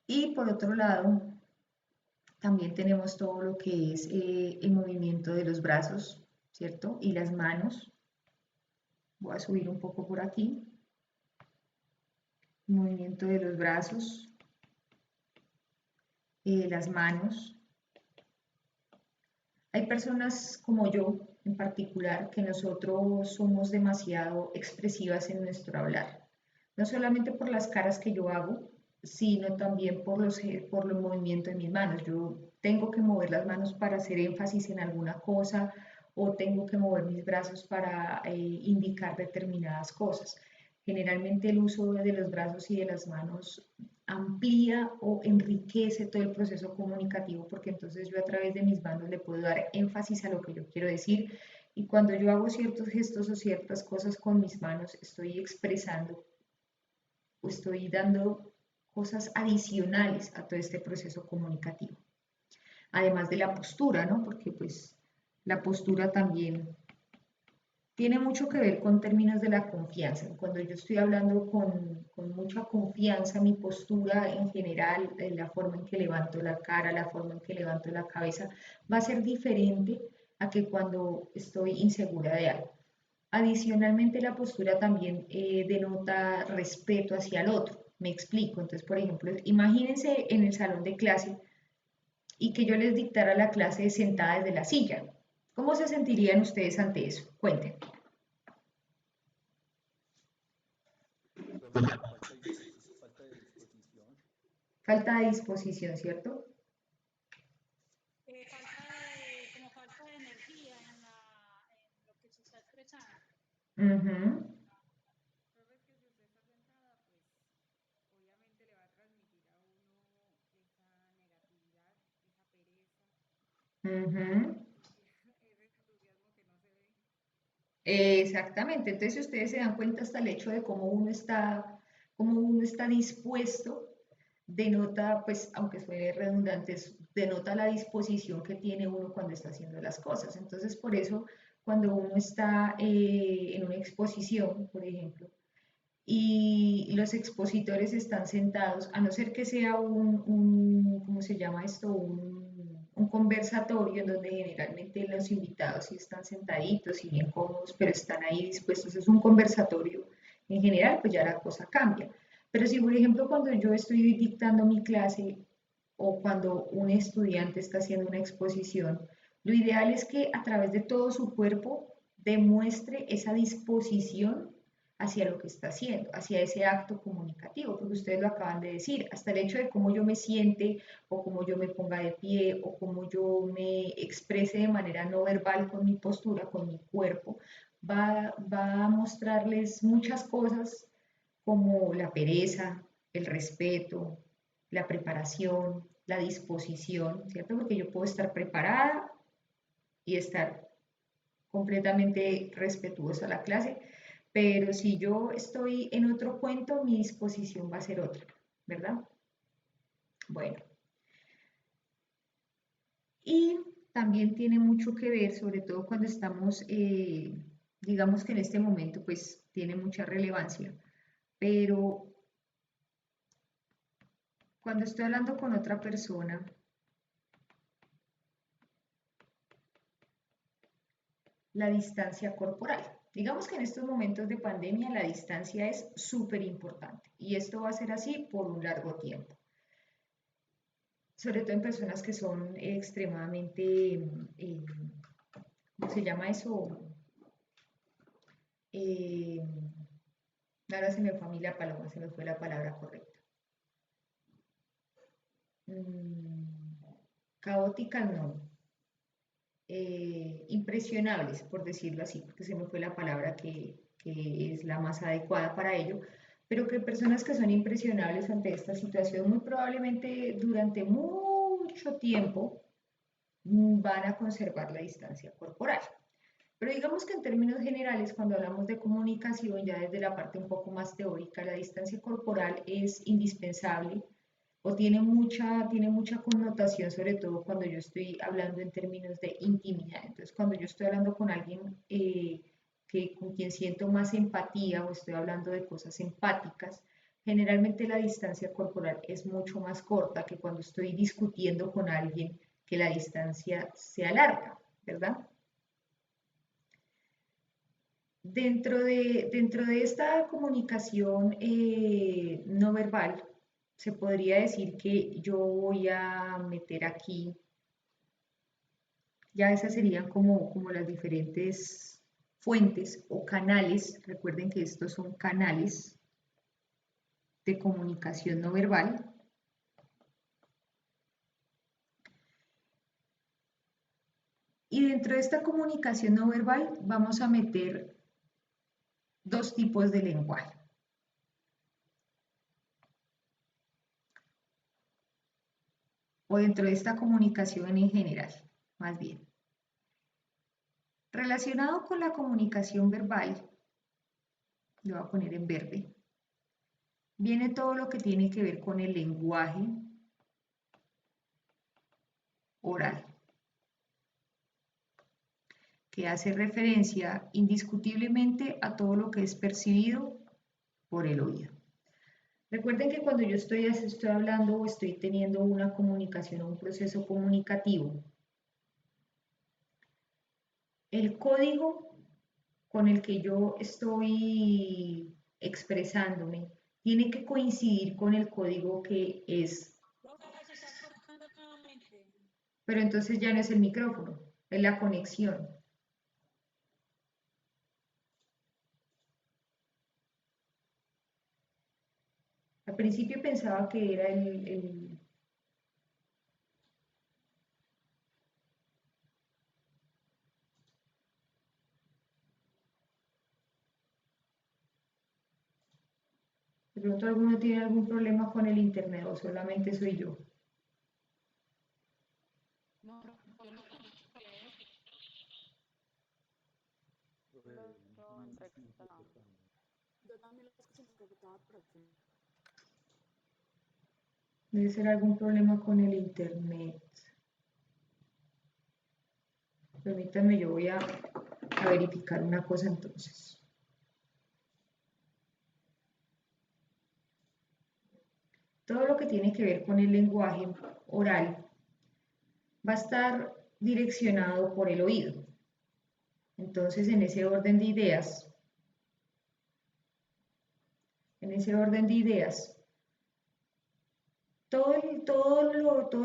Y por otro lado, también tenemos todo lo que es el movimiento de los brazos, ¿cierto? Y las manos. Voy a subir un poco por aquí. Movimiento de los brazos, las manos. Hay personas como yo en particular que nosotros somos demasiado expresivas en nuestro hablar, no solamente por las caras que yo hago, sino también por los movimientos de mis manos. Yo tengo que mover las manos para hacer énfasis en alguna cosa o tengo que mover mis brazos para indicar determinadas cosas. Generalmente el uso de los brazos y de las manos amplía o enriquece todo el proceso comunicativo porque entonces yo a través de mis manos le puedo dar énfasis a lo que yo quiero decir y cuando yo hago ciertos gestos o ciertas cosas con mis manos estoy expresando o estoy dando cosas adicionales a todo este proceso comunicativo. Además de la postura, ¿no? Porque pues la postura también tiene mucho que ver con términos de la confianza. Cuando yo estoy hablando con mucha confianza, mi postura en general, la forma en que levanto la cara, la forma en que levanto la cabeza, va a ser diferente a que cuando estoy insegura de algo. Adicionalmente, la postura también denota respeto hacia el otro. Me explico. Entonces, por ejemplo, imagínense en el salón de clase y que yo les dictara la clase sentada desde la silla. ¿Cómo se sentirían ustedes ante eso? Cuenten. Como falta de disposición. Falta de disposición, ¿cierto? Falta de energía en lo que se está expresando. Ujú, Profe, es que si usted está sentada, pues obviamente le va a transmitir a uno esa negatividad, esa pereza, ujú. ese entusiasmo que no se ve. Exactamente. Entonces, si ustedes se dan cuenta hasta el hecho de cómo uno está dispuesto, denota, pues, aunque suene redundante, denota la disposición que tiene uno cuando está haciendo las cosas. Entonces, por eso, cuando uno está en una exposición, por ejemplo, y los expositores están sentados, a no ser que sea ¿cómo se llama esto? Un conversatorio en donde generalmente los invitados sí están sentaditos y bien cómodos, pero están ahí dispuestos, es un conversatorio en general, pues ya la cosa cambia. Pero si, por ejemplo, cuando yo estoy dictando mi clase o cuando un estudiante está haciendo una exposición, lo ideal es que a través de todo su cuerpo demuestre esa disposición hacia lo que está haciendo, hacia ese acto comunicativo, porque ustedes lo acaban de decir, hasta el hecho de cómo yo me siente o cómo yo me ponga de pie o cómo yo me exprese de manera no verbal con mi postura, con mi cuerpo, va a mostrarles muchas cosas como la pereza, el respeto, la preparación, la disposición, ¿cierto? Porque yo puedo estar preparada y estar completamente respetuosa a la clase, pero si yo estoy en otro cuento, mi disposición va a ser otra, ¿verdad? Bueno, y también tiene mucho que ver, sobre todo cuando estamos, digamos que en este momento, pues tiene mucha relevancia, pero cuando estoy hablando con otra persona, la distancia corporal. Digamos que en estos momentos de pandemia la distancia es súper importante y esto va a ser así por un largo tiempo, sobre todo en personas que son extremadamente, eh, ¿cómo se llama eso? Eh, ahora se me fue a mí la paloma, se me fue la palabra correcta. Mm, caóticas no, impresionables, por decirlo así, porque se me fue la palabra que es la más adecuada para ello, pero que personas que son impresionables ante esta situación muy probablemente durante mucho tiempo van a conservar la distancia corporal. Pero digamos que en términos generales, cuando hablamos de comunicación, ya desde la parte un poco más teórica, la distancia corporal es indispensable o tiene mucha connotación, sobre todo cuando yo estoy hablando en términos de intimidad. Entonces, cuando yo estoy hablando con alguien con quien siento más empatía o estoy hablando de cosas empáticas, generalmente la distancia corporal es mucho más corta que cuando estoy discutiendo con alguien que la distancia se alarga, ¿verdad? Dentro de esta comunicación no verbal, se podría decir que yo voy a meter aquí, ya esas serían como las diferentes fuentes o canales, recuerden que estos son canales de comunicación no verbal. Y dentro de esta comunicación no verbal vamos a meter dos tipos de lenguaje. O dentro de esta comunicación en general, más bien. Relacionado con la comunicación verbal, lo voy a poner en verde, viene todo lo que tiene que ver con el lenguaje oral, que hace referencia indiscutiblemente a todo lo que es percibido por el oído. Recuerden que cuando yo estoy hablando o estoy teniendo una comunicación o un proceso comunicativo, el código con el que yo estoy expresándome tiene que coincidir con el código que es, Profe, se está cortando nuevamente. pero entonces ya no es el micrófono, es la conexión. Al principio pensaba que era de pronto alguno tiene algún problema con el internet o solamente soy yo. No, yo lo escuché. Lo entrecortado. Yo también lo escucho entrecortado, profe. Debe ser algún problema con el internet. Permítanme, yo voy a verificar una cosa entonces. Todo lo que tiene que ver con el lenguaje oral va a estar direccionado por el oído. Entonces, en ese orden de ideas, todo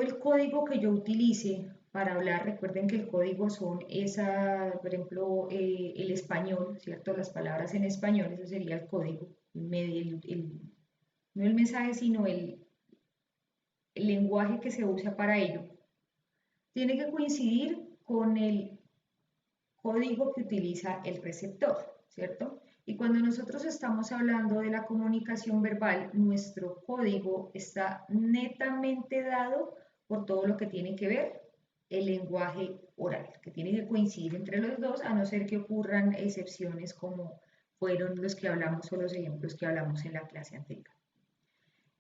el código que yo utilice para hablar, recuerden que el código son por ejemplo, el español, ¿cierto? Las palabras en español, eso sería el código, no el mensaje, sino el lenguaje que se usa para ello. Tiene que coincidir con el código que utiliza el receptor, ¿cierto? Y cuando nosotros estamos hablando de la comunicación verbal, nuestro código está netamente dado por todo lo que tiene que ver el lenguaje oral, que tiene que coincidir entre los dos, a no ser que ocurran excepciones como fueron los que hablamos o los ejemplos que hablamos en la clase anterior.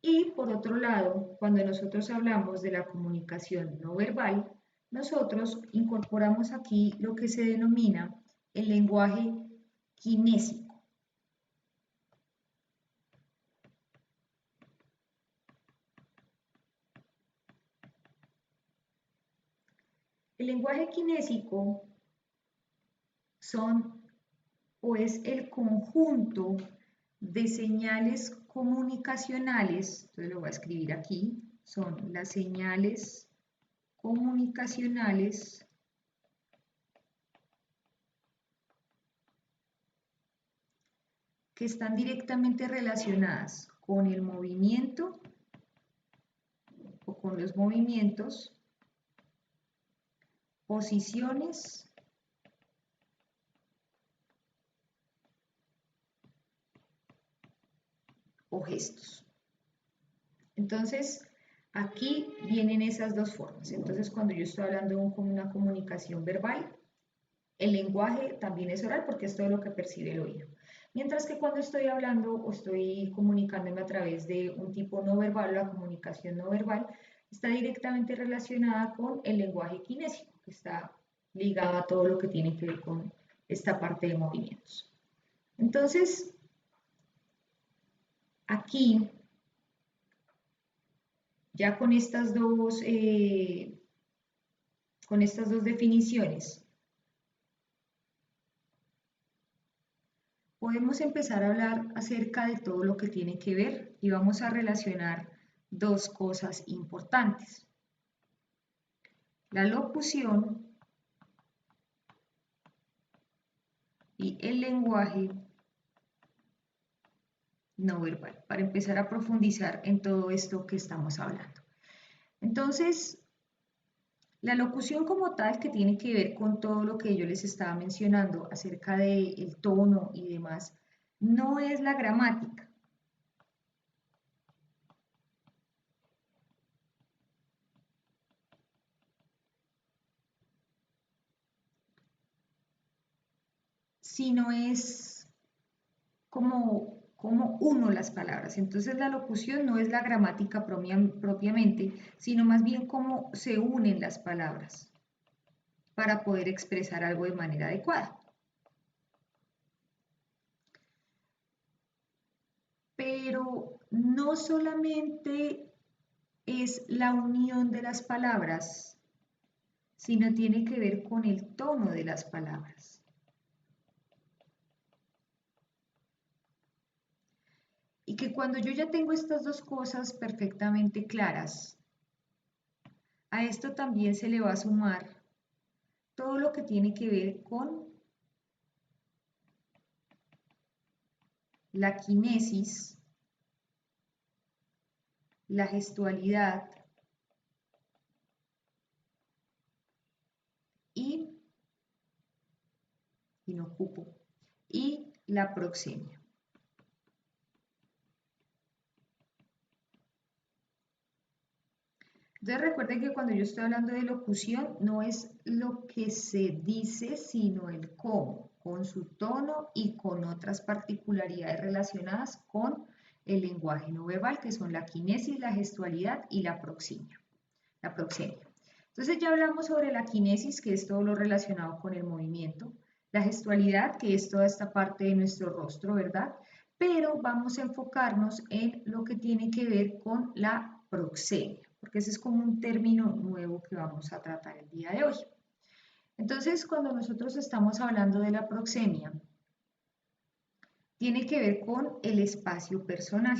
Y por otro lado, cuando nosotros hablamos de la comunicación no verbal, nosotros incorporamos aquí lo que se denomina el lenguaje kinésico. El lenguaje kinésico son o es el conjunto de señales comunicacionales, entonces lo voy a escribir aquí, son las señales comunicacionales que están directamente relacionadas con el movimiento o con los movimientos, posiciones o gestos. Entonces, aquí vienen esas dos formas. Entonces, cuando yo estoy hablando de una comunicación verbal, el lenguaje también es oral porque es todo lo que percibe el oído. Mientras que cuando estoy hablando o estoy comunicándome a través de un tipo no verbal, la comunicación no verbal está directamente relacionada con el lenguaje kinésico, que está ligado a todo lo que tiene que ver con esta parte de movimientos. Entonces, aquí, ya con estas dos definiciones, podemos empezar a hablar acerca de todo lo que tiene que ver y vamos a relacionar dos cosas importantes. La locución y el lenguaje no verbal, para empezar a profundizar en todo esto que estamos hablando. Entonces, la locución como tal, que tiene que ver con todo lo que yo les estaba mencionando acerca del tono y demás, no es la gramática. Sino es como uno las palabras. Entonces la locución no es la gramática propiamente, sino más bien cómo se unen las palabras para poder expresar algo de manera adecuada. Pero no solamente es la unión de las palabras, sino tiene que ver con el tono de las palabras. Y que cuando yo ya tengo estas dos cosas perfectamente claras, a esto también se le va a sumar todo lo que tiene que ver con la quinesis, la gestualidad y no cupo, y la proxemia. Entonces recuerden que cuando yo estoy hablando de locución, no es lo que se dice, sino el cómo, con su tono y con otras particularidades relacionadas con el lenguaje no verbal, que son la quinesis, la gestualidad y la proxemia. Entonces ya hablamos sobre la quinesis, que es todo lo relacionado con el movimiento, la gestualidad, que es toda esta parte de nuestro rostro, ¿verdad? Pero vamos a enfocarnos en lo que tiene que ver con la proxemia, porque ese es como un término nuevo que vamos a tratar el día de hoy. Entonces, cuando nosotros estamos hablando de la proxemia, tiene que ver con el espacio personal,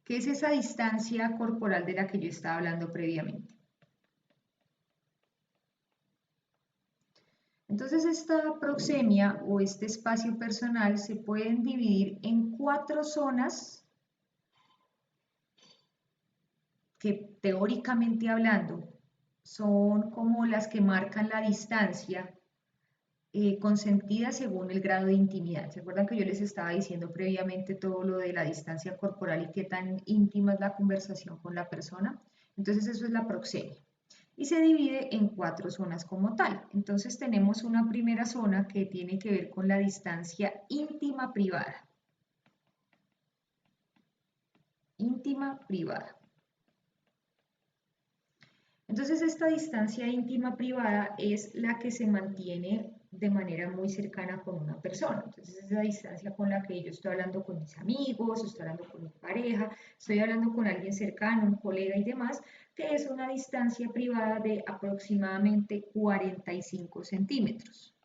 que es esa distancia corporal de la que yo estaba hablando previamente. Entonces, esta proxemia o este espacio personal se pueden dividir en 4 zonas que teóricamente hablando son como las que marcan la distancia consentida según el grado de intimidad. ¿Se acuerdan que yo les estaba diciendo previamente todo lo de la distancia corporal y qué tan íntima es la conversación con la persona? Entonces eso es la proxemia. Y se divide en 4 zonas como tal. Entonces tenemos una primera zona que tiene que ver con la distancia íntima privada. Íntima privada. Entonces esta distancia íntima privada es la que se mantiene de manera muy cercana con una persona. Entonces es la distancia con la que yo estoy hablando con mis amigos, estoy hablando con mi pareja, estoy hablando con alguien cercano, un colega y demás, que es una distancia privada de aproximadamente 45 centímetros.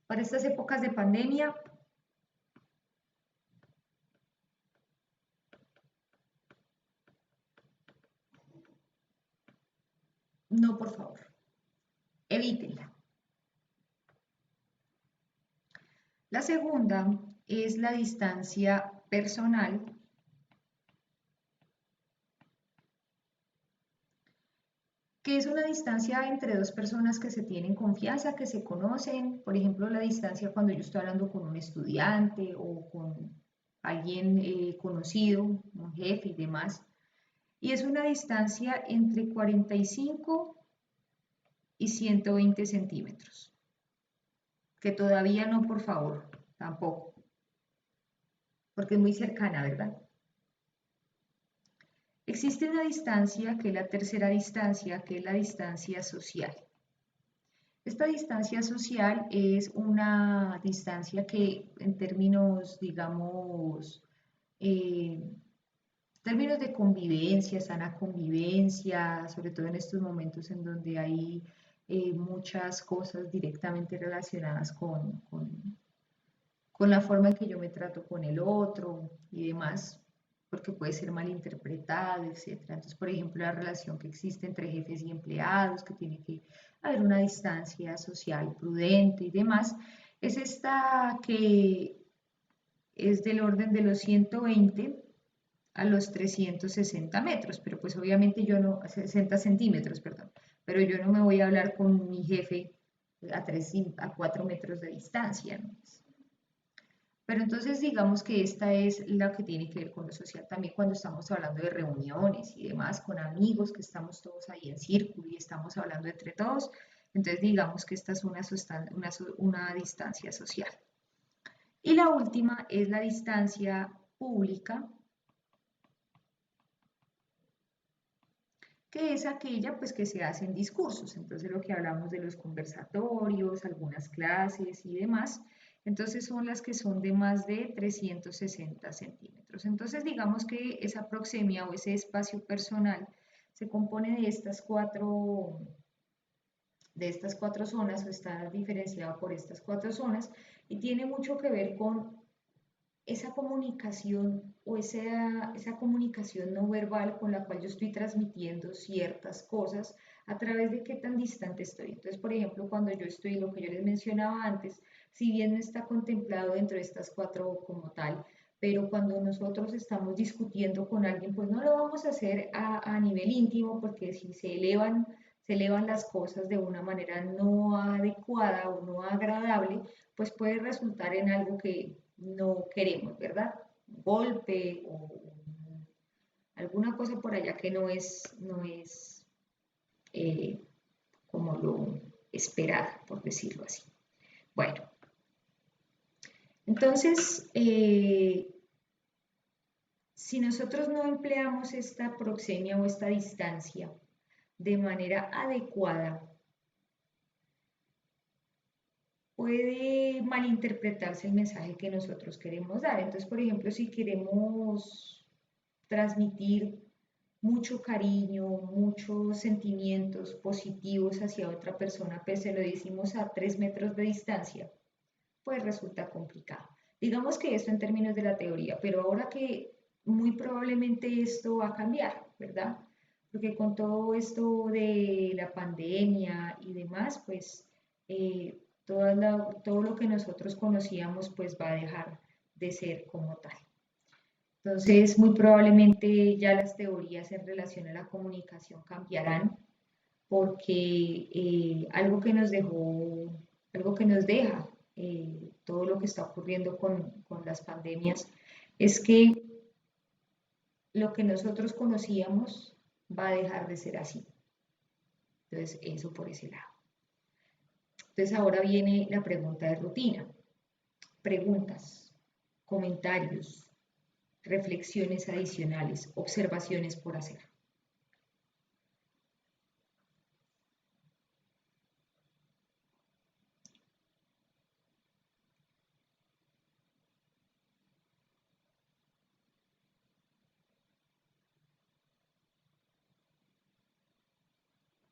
Para estas épocas de pandemia, no, por favor, evítenla. La segunda es la distancia personal, que es una distancia entre dos personas que se tienen confianza, que se conocen. Por ejemplo, la distancia cuando yo estoy hablando con un estudiante o con alguien conocido, un jefe y demás. Y es una distancia entre 45 y 120 centímetros. Que todavía no, por favor, tampoco. Porque es muy cercana, ¿verdad? Existe una distancia que es la tercera distancia, que es la distancia social. Esta distancia social es una distancia que en términos, digamos, términos de convivencia, sana convivencia, sobre todo en estos momentos en donde hay muchas cosas directamente relacionadas con la forma en que yo me trato con el otro y demás, porque puede ser malinterpretado, etcétera. Entonces, por ejemplo, la relación que existe entre jefes y empleados, que tiene que haber una distancia social prudente y demás, es esta que es del orden de los 120 a los 360 metros, pero pues obviamente yo no, 60 centímetros, perdón, pero yo no me voy a hablar con mi jefe a 4 metros de distancia, ¿no? Pero entonces digamos que esta es la que tiene que ver con lo social también cuando estamos hablando de reuniones y demás, con amigos, que estamos todos ahí en círculo y estamos hablando entre todos. Entonces digamos que esta es una distancia social. Y la última es la distancia pública, que es aquella pues que se hace en discursos. Entonces lo que hablamos de los conversatorios, algunas clases y demás, entonces son las que son de más de 360 centímetros. Entonces digamos que esa proxemia o ese espacio personal se compone de estas cuatro zonas o está diferenciado por estas cuatro zonas y tiene mucho que ver con esa comunicación o esa comunicación no verbal con la cual yo estoy transmitiendo ciertas cosas a través de qué tan distante estoy. Entonces, por ejemplo, cuando yo estoy, lo que yo les mencionaba antes, si bien no está contemplado dentro de estas cuatro como tal, pero cuando nosotros estamos discutiendo con alguien, pues no lo vamos a hacer a nivel íntimo, porque si se elevan las cosas de una manera no adecuada o no agradable, pues puede resultar en algo que no queremos, ¿verdad? Un golpe o alguna cosa por allá que no es eh, como lo esperado, por decirlo así. Bueno, entonces, si nosotros no empleamos esta proxemia o esta distancia de manera adecuada, puede malinterpretarse el mensaje que nosotros queremos dar. Entonces, por ejemplo, si queremos transmitir mucho cariño, muchos sentimientos positivos hacia otra persona, pues se lo decimos a 3 metros de distancia, pues resulta complicado. Digamos que esto en términos de la teoría, pero ahora que muy probablemente esto va a cambiar, ¿verdad? Porque con todo esto de la pandemia y demás, pues todo lo que nosotros conocíamos pues va a dejar de ser como tal. Entonces, muy probablemente ya las teorías en relación a la comunicación cambiarán porque algo que nos deja todo lo que está ocurriendo con las pandemias es que lo que nosotros conocíamos va a dejar de ser así. Entonces, eso por ese lado. Entonces, ahora viene la pregunta de rutina. Preguntas, comentarios, reflexiones adicionales, observaciones por hacer.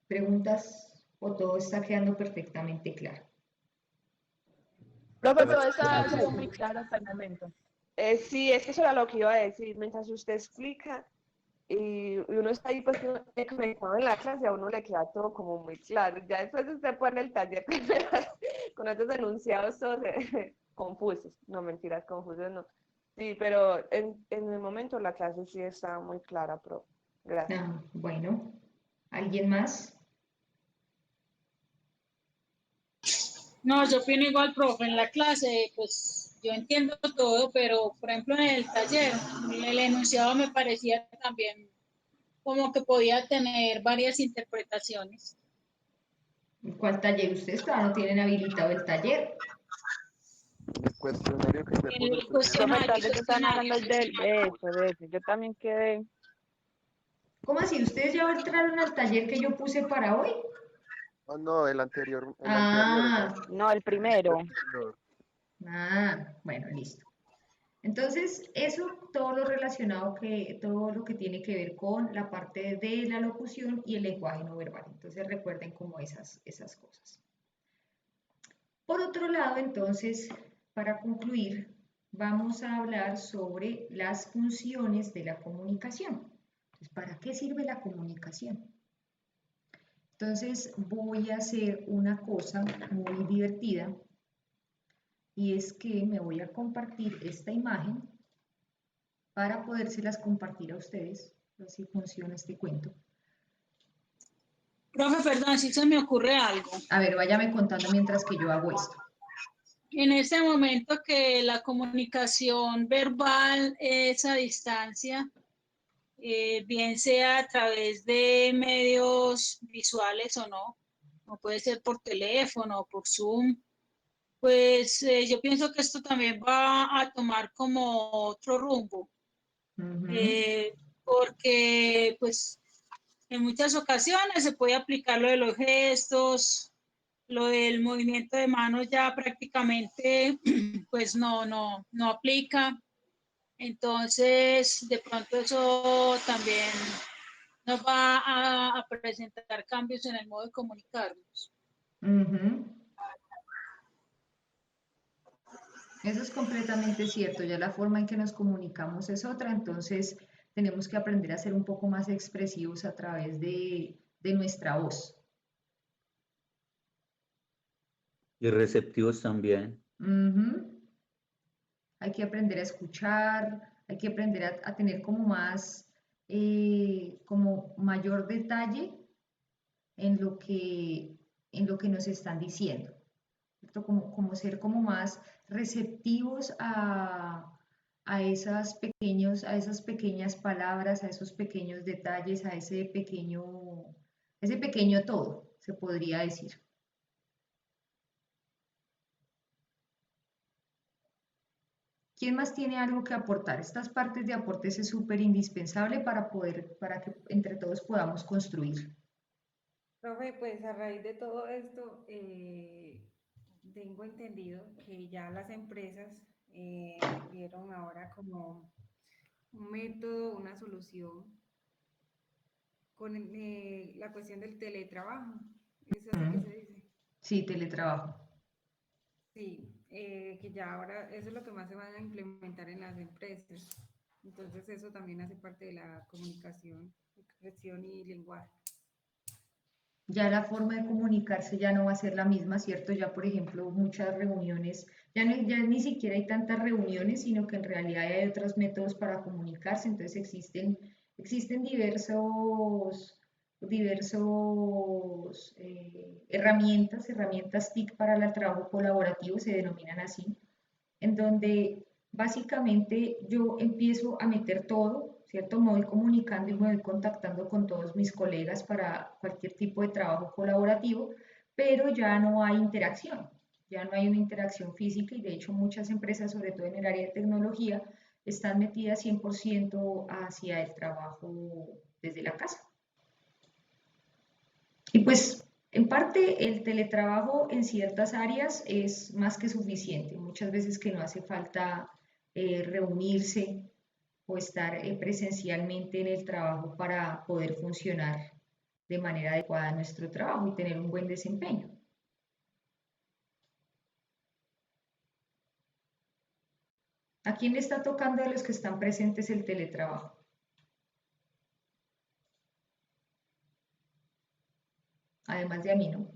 Preguntas o todo está quedando perfectamente claro. Profe, todo está ha sido muy claro hasta el momento. Sí, es que eso era lo que iba a decir. Mientras usted explica y uno está ahí pues conectado en la clase, a uno le queda todo como muy claro. Ya después usted pone el taller con estos enunciados todos confusos. No, mentiras, confusos no. Sí, pero en el momento la clase sí está muy clara, profe. Gracias. Ah, bueno, ¿alguien más? No, yo opino igual, profe, en la clase, pues yo entiendo todo, pero por ejemplo en el taller, el enunciado me parecía también como que podía tener varias interpretaciones. ¿Cuál taller? Ustedes todavía no tienen habilitado el taller. El cuestionario que se puso El el primero. Profe, cuestionario, tal vez están hablando de eso. Yo también quedé. ¿Cómo así? ¿Ustedes ya entraron al taller que yo puse para hoy? Oh, no, el anterior, Ah, No, el primero. anterior. bueno, listo. Entonces, eso, todo lo relacionado todo lo que tiene que ver con la parte de la locución y el lenguaje no verbal. Entonces, recuerden como esas cosas. Por otro lado, entonces, para concluir, vamos a hablar sobre las funciones de la comunicación. Entonces, ¿para qué sirve la comunicación? Entonces, voy a hacer una cosa muy divertida y es que me voy a compartir esta imagen para podérselas compartir a ustedes. Así funciona este cuento. Profe, perdón, si se me ocurre algo. A ver, váyame contando mientras que yo hago esto. En este momento que la comunicación verbal es a distancia, bien sea a través de medios visuales o puede ser por teléfono o por Zoom, pues yo pienso que esto también va a tomar como otro rumbo, Ujú, eh, porque pues en muchas ocasiones se puede aplicar lo de los gestos, lo del movimiento de manos ya prácticamente pues no aplica. Entonces, de pronto eso también nos va a presentar cambios en el modo de comunicarnos. ujú. Eso es completamente cierto. Ya la forma en que nos comunicamos es otra, entonces tenemos que aprender a ser un poco más expresivos a través de nuestra voz. Y receptivos también. Ujú. Hay que aprender a escuchar, hay que aprender a tener como más, como mayor detalle en lo que nos están diciendo, ¿cierto? Como ser como más receptivos a esas pequeñas palabras, a esos pequeños detalles, a ese pequeño todo, se podría decir. ¿Quién más tiene algo que aportar? Estas partes de aportes es súper indispensable para que entre todos podamos construir. Profe, pues a raíz de todo esto, tengo entendido que ya las empresas vieron ahora como un método, una solución con la cuestión del teletrabajo. ¿Es así que Mm, se dice? sí, teletrabajo. Sí, que ya ahora eso es lo que más se van a implementar en las empresas. Entonces eso también hace parte de la comunicación, expresión y lenguaje. Ya la forma de comunicarse ya no va a ser la misma, ¿cierto? Ya, por ejemplo, muchas reuniones, ya ni siquiera hay tantas reuniones, sino que en realidad hay otros métodos para comunicarse. Entonces existen diversos herramientas TIC para el trabajo colaborativo, se denominan así, en donde básicamente yo empiezo a meter todo, ¿cierto? Me voy comunicando y me voy contactando con todos mis colegas para cualquier tipo de trabajo colaborativo, pero ya no hay interacción, ya no hay una interacción física y de hecho muchas empresas, sobre todo en el área de tecnología, están metidas 100% hacia el trabajo desde la casa. Y pues en parte el teletrabajo en ciertas áreas es más que suficiente. Muchas veces que no hace falta reunirse o estar presencialmente en el trabajo para poder funcionar de manera adecuada en nuestro trabajo y tener un buen desempeño. ¿A quién le está tocando de los que están presentes el teletrabajo? Además de a mí, ¿no?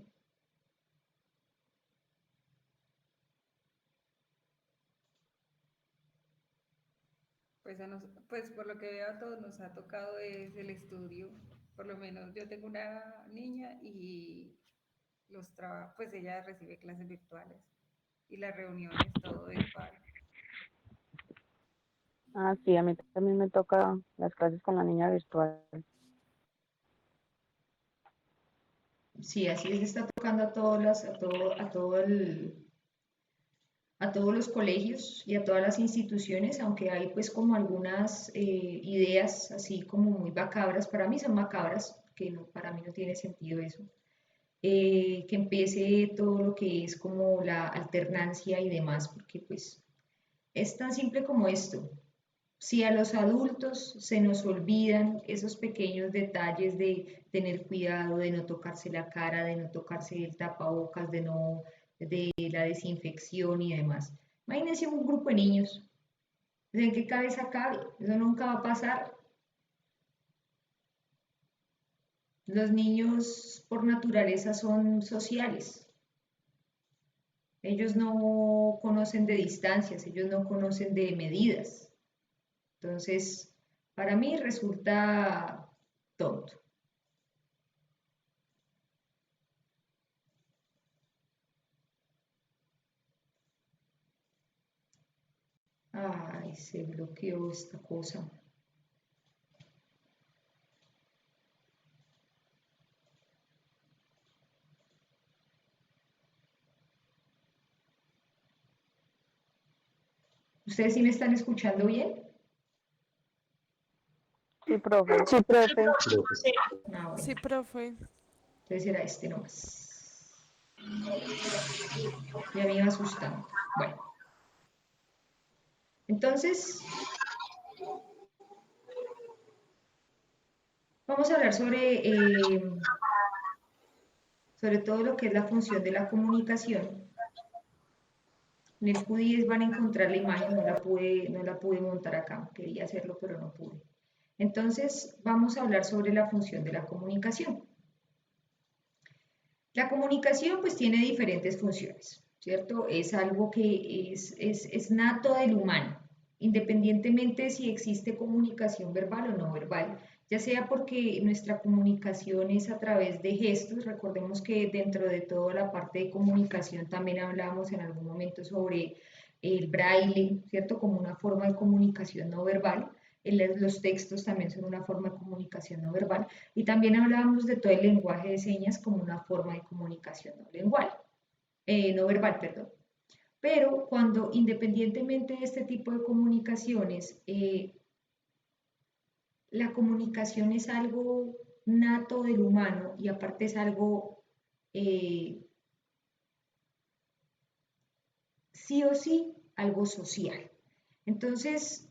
Pues, pues por lo que veo a todos nos ha tocado es el estudio. Por lo menos yo tengo una niña y pues ella recibe clases virtuales y las reuniones, todo virtual. Ah, sí, a mí también me toca las clases con la niña virtual. Sí, así es, le está tocando a todos los colegios y a todas las instituciones, aunque hay pues como algunas ideas así como muy macabras, para mí son macabras, que no, para mí no tiene sentido eso, que empiece todo lo que es como la alternancia y demás, porque pues es tan simple como esto. Si a los adultos se nos olvidan esos pequeños detalles de tener cuidado, de no tocarse la cara, de no tocarse el tapabocas, de la desinfección y demás. Imagínense un grupo de niños. ¿En qué cabeza cabe? Eso nunca va a pasar. Los niños por naturaleza son sociales. Ellos no conocen de distancias, ellos no conocen de medidas. Entonces, para mí resulta tonto. Ay, se bloqueó esta cosa. ¿Ustedes sí me están escuchando bien? Sí, profe. Sí, profe. Profe. Sí. Ah, bueno. Sí, profe. Entonces era este nomás. Ya me iba asustando. Bueno, entonces vamos a hablar sobre todo lo que es la función de la comunicación. En el Q10 van a encontrar la imagen, no la pude montar acá, quería hacerlo pero no pude. Entonces vamos a hablar sobre la función de la comunicación. La comunicación pues tiene diferentes funciones, ¿cierto? Es algo que es nato del humano, independientemente si existe comunicación verbal o no verbal, ya sea porque nuestra comunicación es a través de gestos. Recordemos que dentro de toda la parte de comunicación también hablamos en algún momento sobre el braille, ¿cierto? Como una forma de comunicación no verbal. Los textos también son una forma de comunicación no verbal. Y también hablábamos de todo el lenguaje de señas como una forma de comunicación no verbal, perdón. Pero cuando independientemente de este tipo de comunicaciones, la comunicación es algo nato del humano y aparte es algo sí o sí, algo social. Entonces,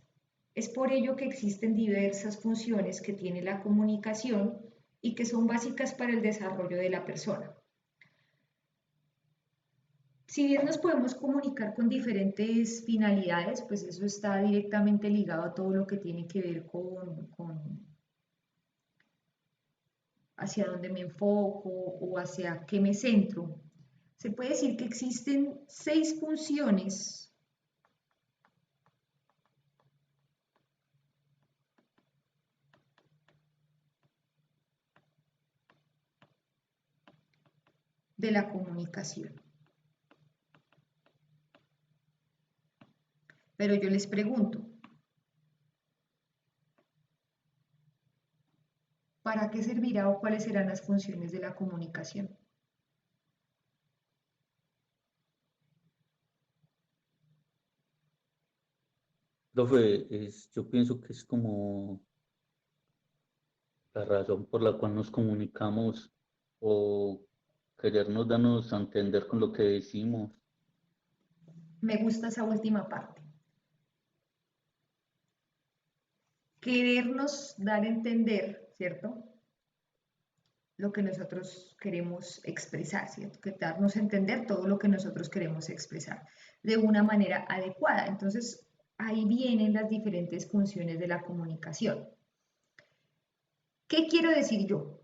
es por ello que existen diversas funciones que tiene la comunicación y que son básicas para el desarrollo de la persona. Si bien nos podemos comunicar con diferentes finalidades, pues eso está directamente ligado a todo lo que tiene que ver con hacia dónde me enfoco o hacia qué me centro. Se puede decir que existen 6 funciones de la comunicación. Pero yo les pregunto, ¿para qué servirá o cuáles serán las funciones de la comunicación? Profe, yo pienso que es como la razón por la cual nos comunicamos o querernos darnos a entender con lo que decimos. Me gusta esa última parte. Querernos dar a entender, ¿cierto? Lo que nosotros queremos expresar, ¿cierto? Que darnos a entender todo lo que nosotros queremos expresar de una manera adecuada. Entonces, ahí vienen las diferentes funciones de la comunicación. ¿Qué quiero decir yo?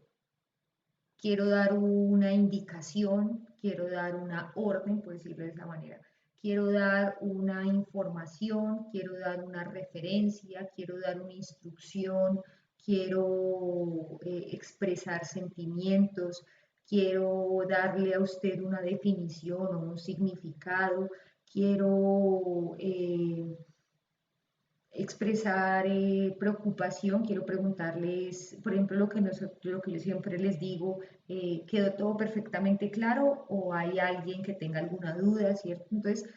Quiero dar una indicación, quiero dar una orden, por decirlo de esa manera. Quiero dar una información, quiero dar una referencia, quiero dar una instrucción, quiero expresar sentimientos, quiero darle a usted una definición o un significado, quiero expresar preocupación, quiero preguntarles, por ejemplo, lo que yo siempre les digo, ¿quedó todo perfectamente claro o hay alguien que tenga alguna duda, ¿cierto? Entonces,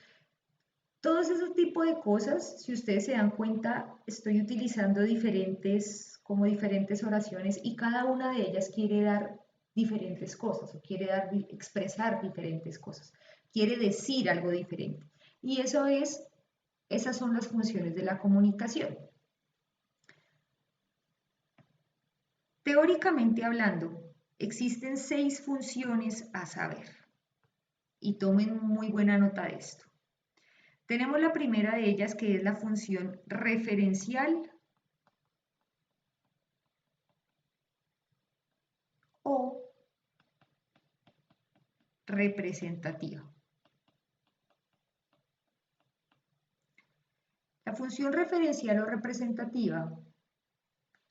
todos esos tipos de cosas, si ustedes se dan cuenta, estoy utilizando diferentes oraciones y cada una de ellas quiere dar diferentes cosas o quiere expresar diferentes cosas, quiere decir algo diferente. Y esas son las funciones de la comunicación. Teóricamente hablando, existen 6 funciones a saber. Y tomen muy buena nota de esto. Tenemos la primera de ellas, que es la función referencial o representativa. La función referencial o representativa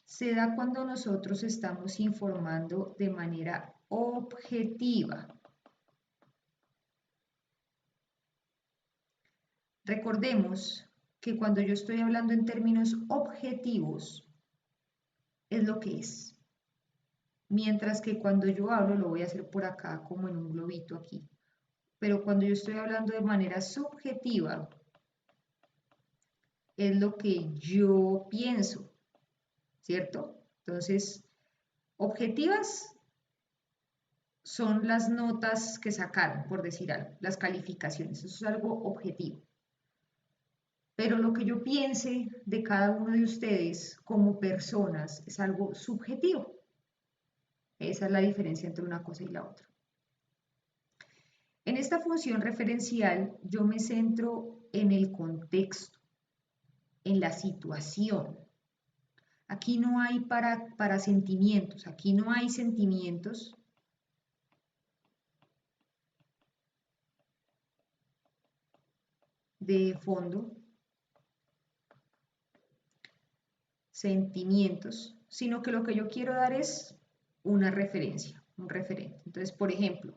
se da cuando nosotros estamos informando de manera objetiva. Recordemos que cuando yo estoy hablando en términos objetivos, es lo que es. Mientras que cuando yo hablo, lo voy a hacer por acá, como en un globito aquí. Pero cuando yo estoy hablando de manera subjetiva, es lo que yo pienso, ¿cierto? Entonces, objetivas son las notas que sacaron, por decir algo, las calificaciones, eso es algo objetivo. Pero lo que yo piense de cada uno de ustedes como personas es algo subjetivo. Esa es la diferencia entre una cosa y la otra. En esta función referencial yo me centro en el contexto, en la situación. Aquí no hay para sentimientos, aquí no hay sentimientos. De fondo, sentimientos, sino que lo que yo quiero dar es una referencia, un referente. Entonces, por ejemplo,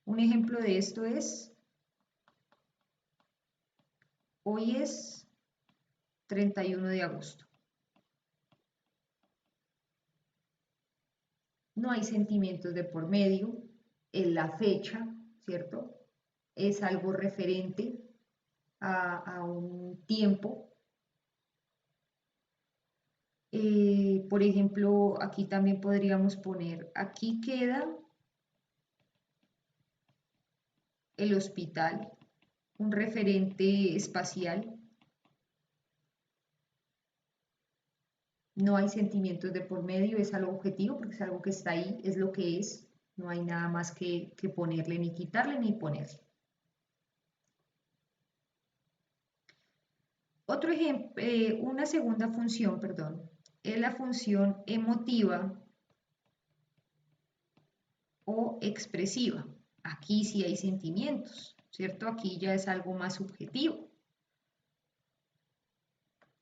un ejemplo de esto es, hoy es 31 de agosto. No hay sentimientos de por medio, es la fecha, ¿cierto? Es algo referente a un tiempo. Por ejemplo, aquí también podríamos poner, aquí queda el hospital, un referente espacial. No hay sentimientos de por medio, es algo objetivo porque es algo que está ahí, es lo que es. No hay nada más que ponerle, ni quitarle, ni ponerle. Otro ejemplo, una segunda función, perdón, es la función emotiva o expresiva. Aquí sí hay sentimientos, ¿cierto? Aquí ya es algo más subjetivo.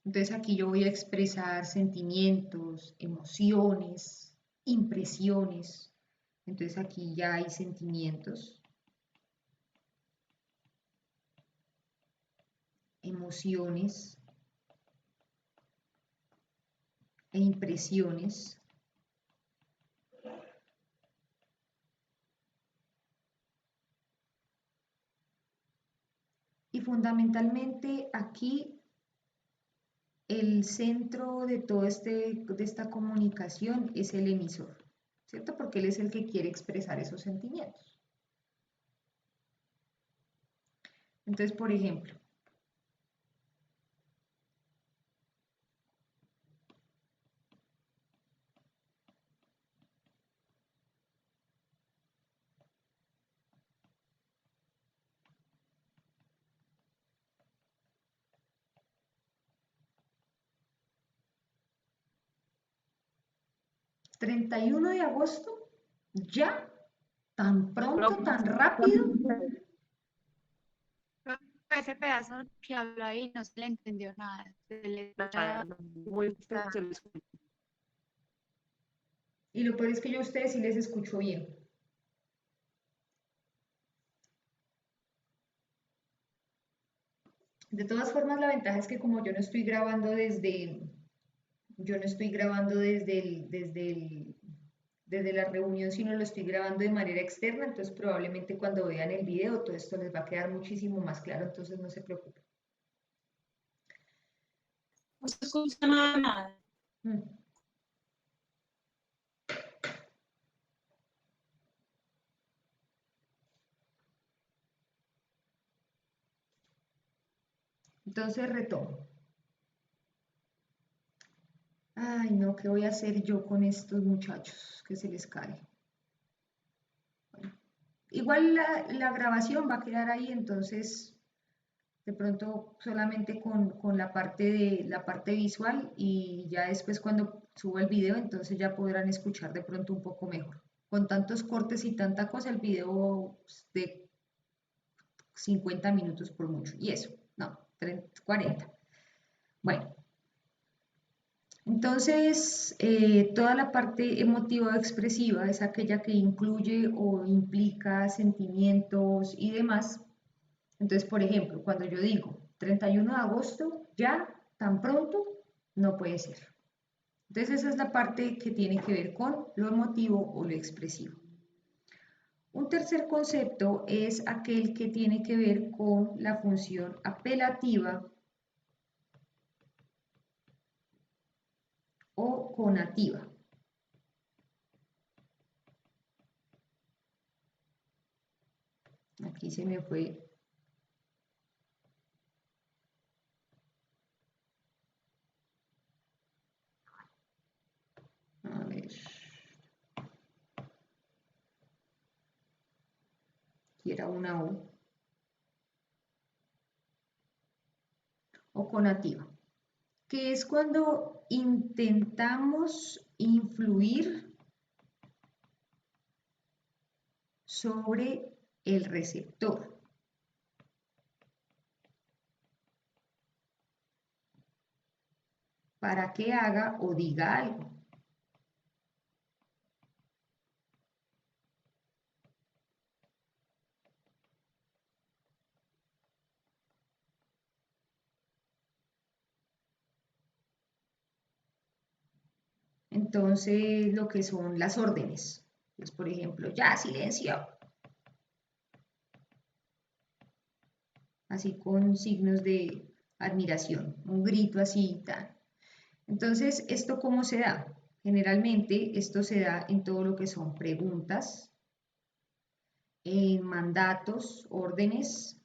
Entonces aquí yo voy a expresar sentimientos, emociones, impresiones. Entonces aquí ya hay sentimientos, emociones e impresiones. Y fundamentalmente aquí el centro de toda esta comunicación es el emisor, ¿cierto? Porque él es el que quiere expresar esos sentimientos. Entonces, por ejemplo, ¿31 de agosto? ¿Ya? ¿Tan pronto, tan rápido? Ese pedazo que habló ahí no se le entendió nada. Se le escucha Muy feo se lo escucha. Y lo peor es que yo a ustedes sí les escucho bien. De todas formas, la ventaja es que como yo no estoy grabando desde la reunión, sino lo estoy grabando de manera externa, entonces probablemente cuando vean el video todo esto les va a quedar muchísimo más claro, entonces no se preocupen. No se escucha nada, nada. Mm. Entonces retomo. Ay, no, ¿qué voy a hacer yo con estos muchachos que se les cae? Bueno, igual la grabación va a quedar ahí, entonces de pronto solamente con la parte visual y ya después cuando suba el video, entonces ya podrán escuchar de pronto un poco mejor. Con tantos cortes y tanta cosa, el video pues, de 50 minutos por mucho. Y eso, no, 30, 40. Bueno, entonces toda la parte emotiva o expresiva es aquella que incluye o implica sentimientos y demás. Entonces, por ejemplo, cuando yo digo 31 de agosto, ya tan pronto, no puede ser. Entonces, esa es la parte que tiene que ver con lo emotivo o lo expresivo. Un tercer concepto es aquel que tiene que ver con la función apelativa o conativa. Aquí se me fue. A ver. Aquí era una O. O conativa. Que es cuando intentamos influir sobre el receptor. Para que haga o diga algo. Entonces, lo que son las órdenes. Pues, por ejemplo, ya, silencio. Así con signos de admiración, un grito así, tal. Entonces, ¿esto cómo se da? Generalmente, esto se da en todo lo que son preguntas, en mandatos, órdenes.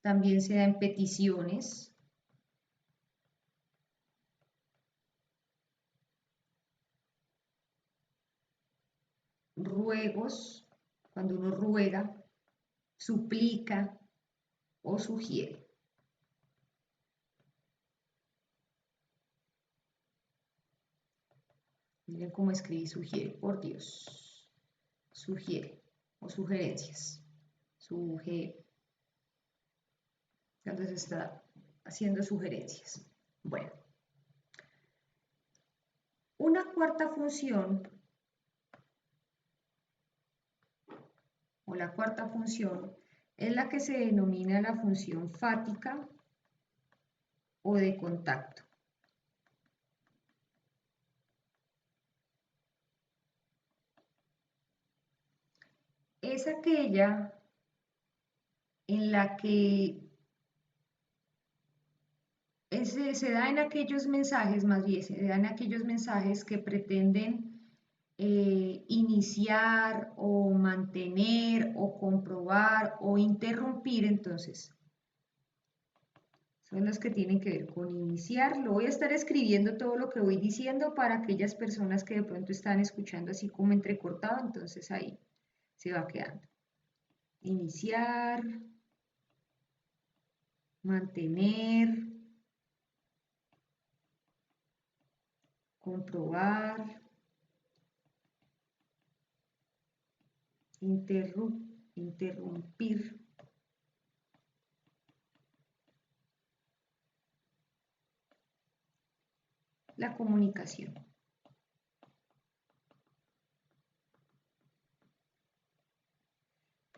También se da en peticiones. Ruegos, cuando uno ruega, suplica o sugiere. Miren cómo escribí sugiere, por Dios. Sugiere o sugerencias. Cuando se está haciendo sugerencias. Bueno. Una cuarta función, o la cuarta función, es la que se denomina la función fática o de contacto. Es aquella en la que se da en aquellos mensajes, más bien, se da en aquellos mensajes que pretenden iniciar o mantener o comprobar o interrumpir, entonces, son los que tienen que ver con iniciar. Lo voy a estar escribiendo todo lo que voy diciendo para aquellas personas que de pronto están escuchando así como entrecortado, entonces ahí se va quedando. Iniciar, mantener, comprobar, interrumpir. La comunicación.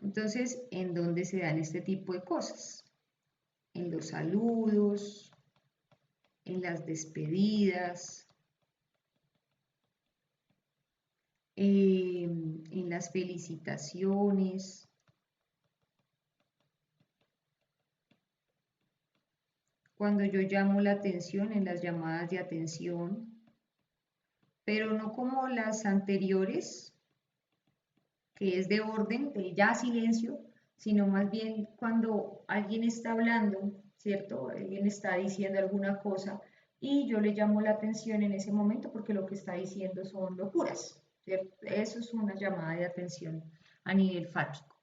Entonces, ¿en dónde se dan este tipo de cosas? En los saludos, en las despedidas, en las felicitaciones, cuando yo llamo la atención, en las llamadas de atención, pero no como las anteriores, que es de orden, de ya silencio, sino más bien cuando alguien está hablando, ¿cierto? Alguien está diciendo alguna cosa y yo le llamo la atención en ese momento porque lo que está diciendo son locuras, ¿cierto? Eso es una llamada de atención a nivel fático.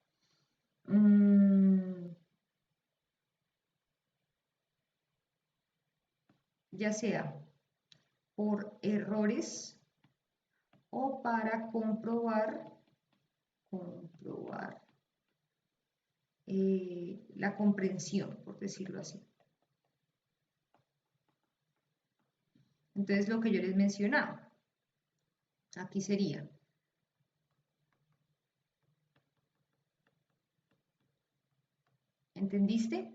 Ya sea por errores o para comprobar la comprensión, por decirlo así. Entonces, lo que yo les mencionaba, aquí sería ¿entendiste?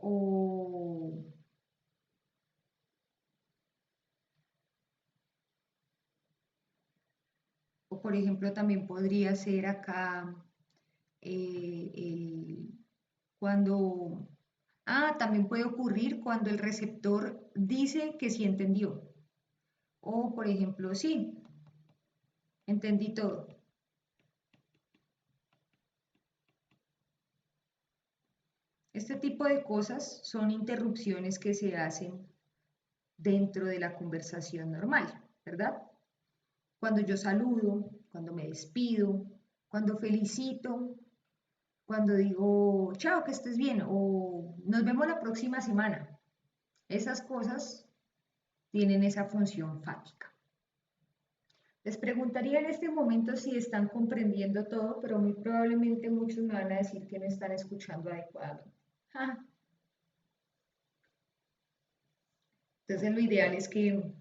O, por ejemplo, también podría ser acá cuando... también puede ocurrir cuando el receptor dice que sí entendió. O, por ejemplo, sí, entendí todo. Este tipo de cosas son interrupciones que se hacen dentro de la conversación normal, ¿verdad? Cuando yo saludo, cuando me despido, cuando felicito, cuando digo, chao, que estés bien, o nos vemos la próxima semana. Esas cosas tienen esa función fática. Les preguntaría en este momento si están comprendiendo todo, pero muy probablemente muchos me van a decir que no están escuchando adecuadamente. Entonces lo ideal es que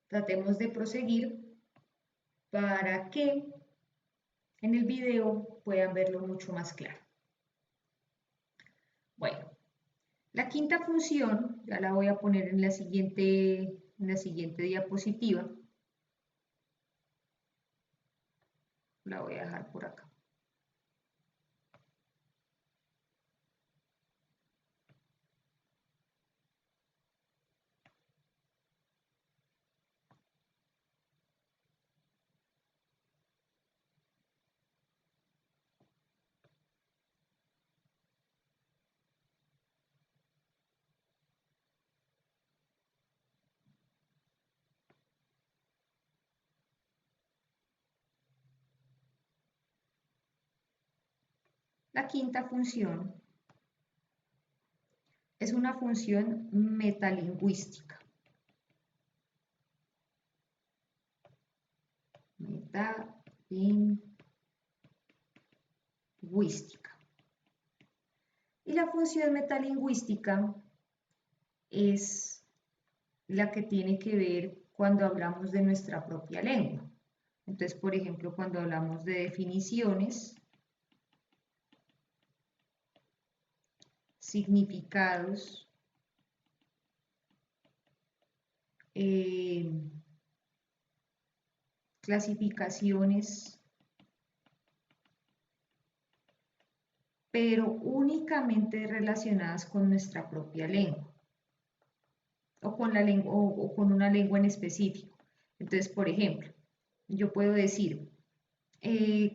tratemos de proseguir para que en el video puedan verlo mucho más claro. Bueno, la quinta función, ya la voy a poner en la siguiente diapositiva. La voy a dejar por acá. La quinta función es una función metalingüística. Metalingüística. Y la función metalingüística es la que tiene que ver cuando hablamos de nuestra propia lengua. Entonces, por ejemplo, cuando hablamos de definiciones, significados, clasificaciones, pero únicamente relacionadas con nuestra propia lengua o con la lengua o con una lengua en específico. Entonces, por ejemplo, yo puedo decir,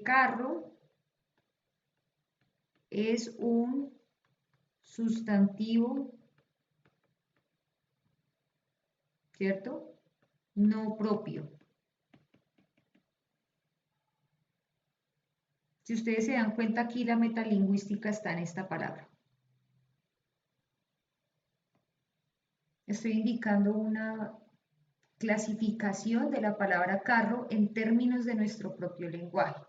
carro es un sustantivo, ¿cierto? No propio. Si ustedes se dan cuenta, aquí la metalingüística está en esta palabra. Estoy indicando una clasificación de la palabra carro en términos de nuestro propio lenguaje.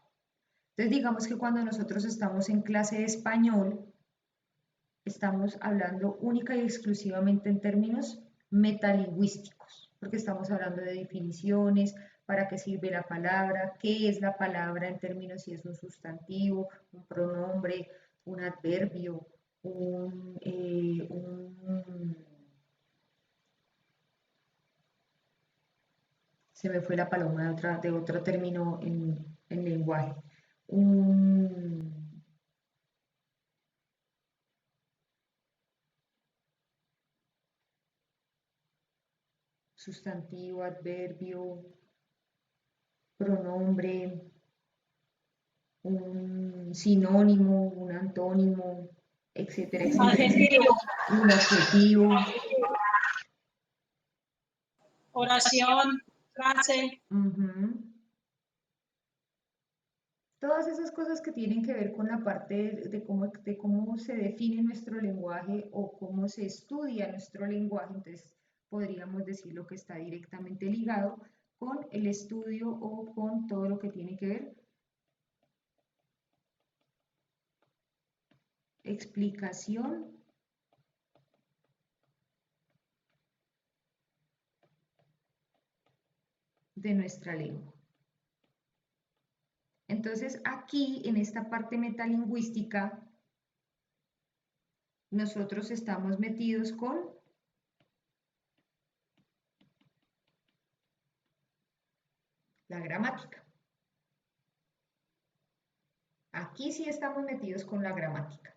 Entonces, digamos que cuando nosotros estamos en clase de español, estamos hablando única y exclusivamente en términos metalingüísticos, porque estamos hablando de definiciones, para qué sirve la palabra, qué es la palabra en términos si es un sustantivo, un pronombre, un adverbio, se me fue la paloma de otro término en lenguaje, un sustantivo, adverbio, pronombre, un sinónimo, un antónimo, etcétera, etcétera, Adjetivo, un adjetivo. oración, frase. Ujú. Todas esas cosas que tienen que ver con la parte de cómo se define nuestro lenguaje o cómo se estudia nuestro lenguaje, entonces podríamos decir lo que está directamente ligado con el estudio o con todo lo que tiene que ver explicación de nuestra lengua. Entonces aquí en esta parte metalingüística nosotros estamos metidos con la gramática. Aquí sí estamos metidos con la gramática.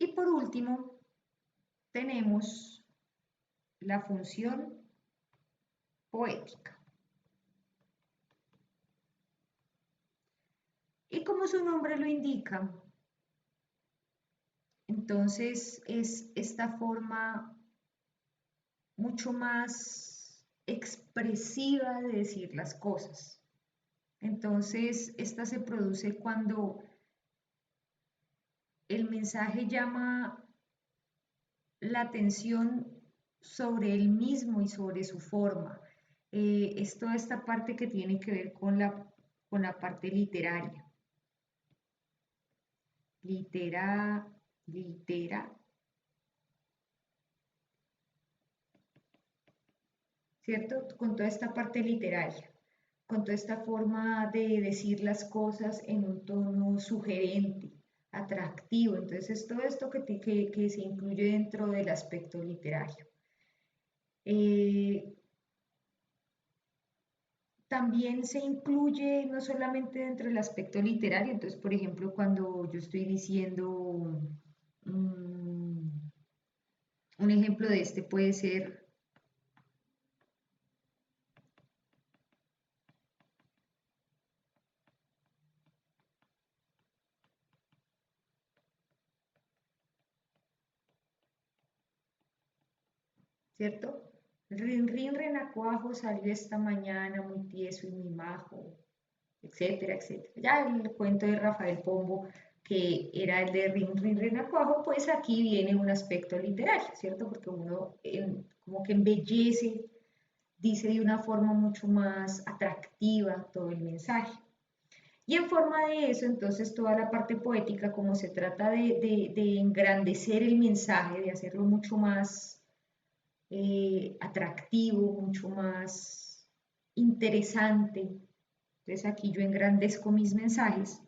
Y por último, tenemos la función poética. Y como su nombre lo indica, entonces es esta forma mucho más expresiva de decir las cosas. Entonces, esta se produce cuando el mensaje llama la atención sobre él mismo y sobre su forma. Es toda esta parte que tiene que ver con la parte literaria. Litera, ¿cierto? Con toda esta parte literaria, con toda esta forma de decir las cosas en un tono sugerente, atractivo. Entonces, es todo esto que se incluye dentro del aspecto literario. También se incluye no solamente dentro del aspecto literario, entonces, por ejemplo, cuando yo estoy diciendo, un ejemplo de este puede ser, ¿cierto? Rin, rin, renacuajo salió esta mañana muy tieso y muy majo, etcétera, etcétera. Ya el cuento de Rafael Pombo, que era el de rin, rin, renacuajo, pues aquí viene un aspecto literario, ¿cierto? Porque uno como que embellece, dice de una forma mucho más atractiva todo el mensaje. Y en forma de eso, entonces, toda la parte poética, como se trata de engrandecer el mensaje, de hacerlo mucho más atractivo, mucho más interesante. Entonces aquí yo engrandezco mis mensajes.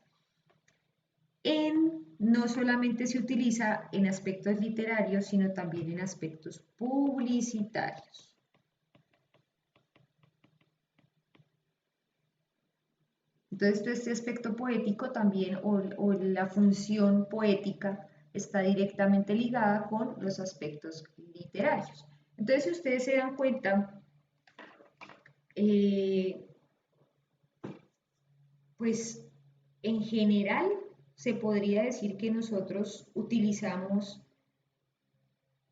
No solamente se utiliza en aspectos literarios, sino también en aspectos publicitarios. Entonces, este aspecto poético también, o la función poética, está directamente ligada con los aspectos literarios. Entonces, si ustedes se dan cuenta, pues en general se podría decir que nosotros utilizamos,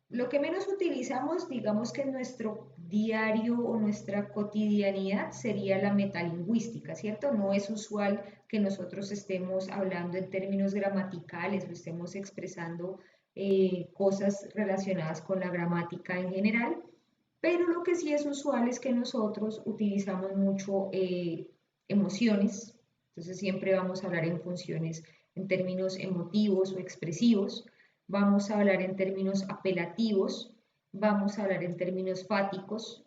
lo que menos utilizamos, digamos que en nuestro diario o nuestra cotidianidad sería la metalingüística, ¿cierto? No es usual que nosotros estemos hablando en términos gramaticales o estemos expresando cosas relacionadas con la gramática en general, pero lo que sí es usual es que nosotros utilizamos mucho emociones, entonces siempre vamos a hablar en funciones, en términos emotivos o expresivos, vamos a hablar en términos apelativos, vamos a hablar en términos fáticos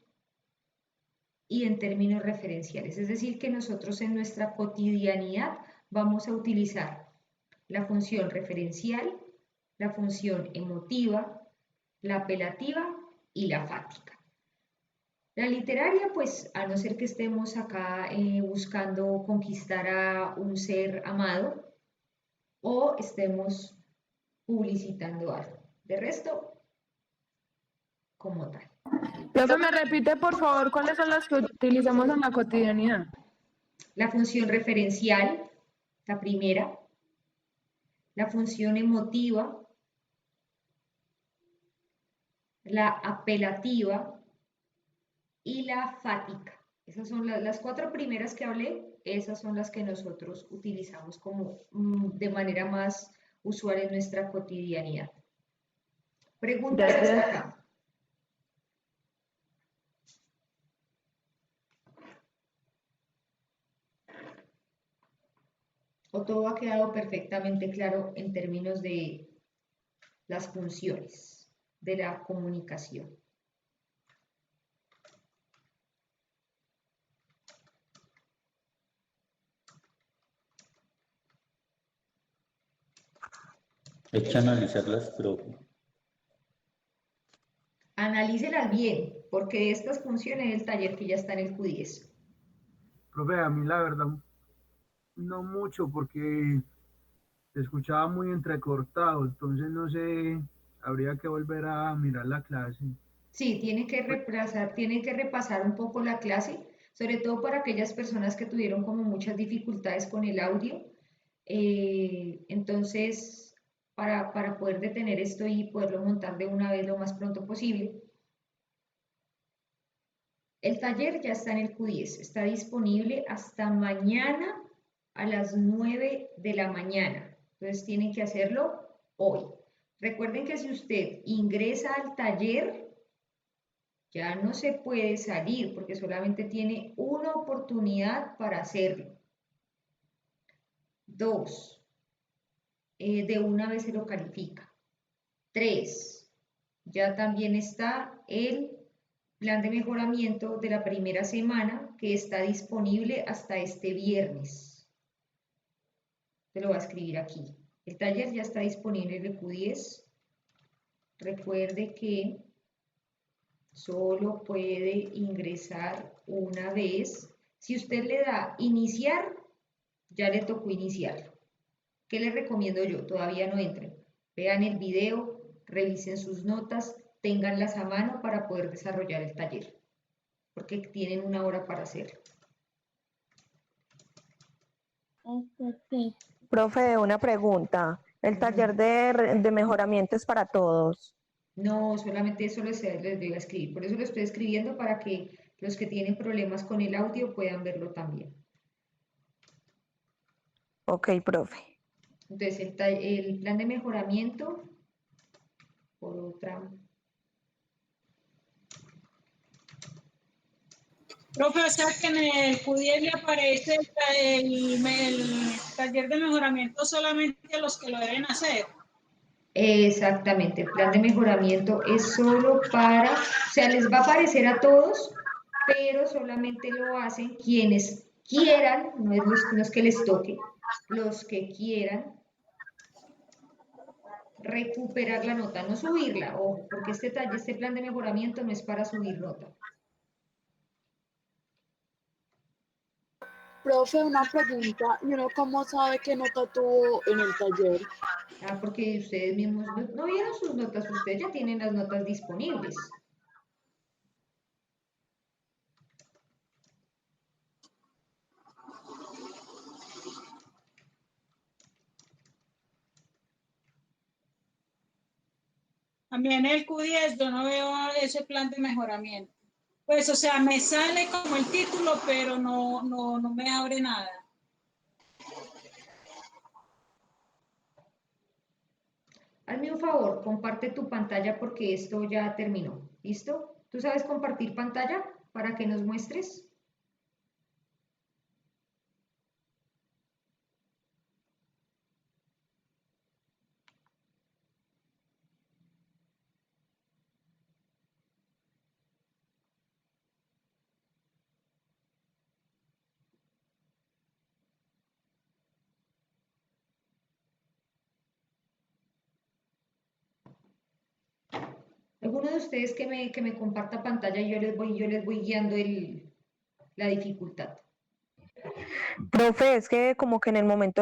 y en términos referenciales. Es decir, que nosotros en nuestra cotidianidad vamos a utilizar la función referencial, la función emotiva, la apelativa y la fática. La literaria, pues, a no ser que estemos acá buscando conquistar a un ser amado o estemos publicitando algo. De resto, como tal. Profe, ¿me repite por favor cuáles son las que utilizamos en la cotidianidad? La función referencial, la primera, la función emotiva, la apelativa y la fática. Esas son las cuatro primeras que hablé, esas son las que nosotros utilizamos como de manera más usual en nuestra cotidianidad. Preguntas hasta acá. ¿O todo ha quedado perfectamente claro en términos de las funciones de la comunicación? Hay que analizarlas, profe. Analícelas bien, porque de estas funciones el taller que ya está en el Q10. Profe, a mí la verdad no mucho porque se escuchaba muy entrecortado, entonces no sé, habría que volver a mirar la clase. Sí, tiene que repasar un poco la clase, sobre todo para aquellas personas que tuvieron como muchas dificultades con el audio. Entonces, para poder detener esto y poderlo montar de una vez lo más pronto posible. El taller ya está en el Q10, está disponible hasta mañana a las 9 de la mañana. Entonces tienen que hacerlo hoy. Recuerden que si usted ingresa al taller, ya no se puede salir porque solamente tiene una oportunidad para hacerlo. 2, de una vez se lo califica. 3, ya también está el plan de mejoramiento de la primera semana que está disponible hasta este viernes. Te lo voy a escribir aquí. El taller ya está disponible en el Q10. Recuerde que solo puede ingresar una vez. Si usted le da iniciar, ya le tocó iniciar. ¿Qué les recomiendo yo? Todavía no entren. Vean el video, revisen sus notas, ténganlas a mano para poder desarrollar el taller, porque tienen una hora para hacerlo. Profe, una pregunta. ¿El taller de mejoramiento es para todos? No, solamente eso les debo escribir. Por eso lo estoy escribiendo para que los que tienen problemas con el audio puedan verlo también. Ok, profe. Entonces, el plan de mejoramiento, por otra. Profe, o sea que en el Q10 le aparece el taller de mejoramiento solamente a los que lo deben hacer. Exactamente, el plan de mejoramiento es solo para, o sea, les va a aparecer a todos, pero solamente lo hacen quienes quieran, no es los que les toque, los que quieran recuperar la nota, no subirla, ojo, porque este plan de mejoramiento no es para subir nota. Profe, una pregunta. ¿Y uno cómo sabe qué nota tuvo en el taller? Ah, porque ustedes mismos no vieron sus notas, ustedes ya tienen las notas disponibles. También en el Q10 yo no veo ese plan de mejoramiento. Pues, o sea, me sale como el título, pero no me abre nada. Hazme un favor, comparte tu pantalla porque esto ya terminó. ¿Listo? ¿Tú sabes compartir pantalla para que nos muestres? ¿Alguno de ustedes que me comparta pantalla y yo les voy guiando la dificultad? Profe, es que como que en el momento